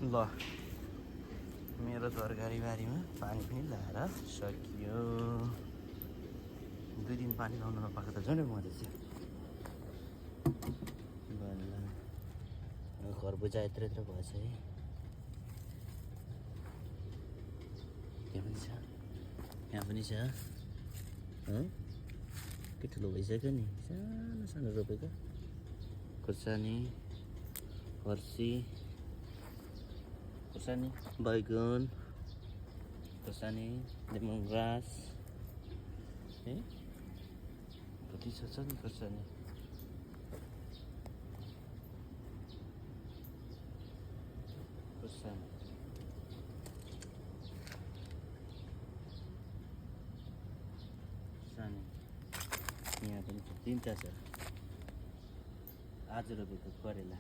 ल मेरो तरकारी बारीमा पानी पनि लगाएर सकियो। 2 दिन पानी लाउनु नपाएको त झन् मजा चाहिँ बल्ल खरबुजा यत्रो यत्रो भएछ है। त्यहाँ पनि छ, यहाँ पनि छ। के ठुलो भइसक्यो नि, सानो सानो रोपेको खोर्सानी, फर्सी, खोर्सानी, बैगुन, खोर्सानी, लेमन ग्रास है। कति छ नि खोर्सानी। खोर्सानी यहाँ पनि 3टा छ। आज रोपेको करेला।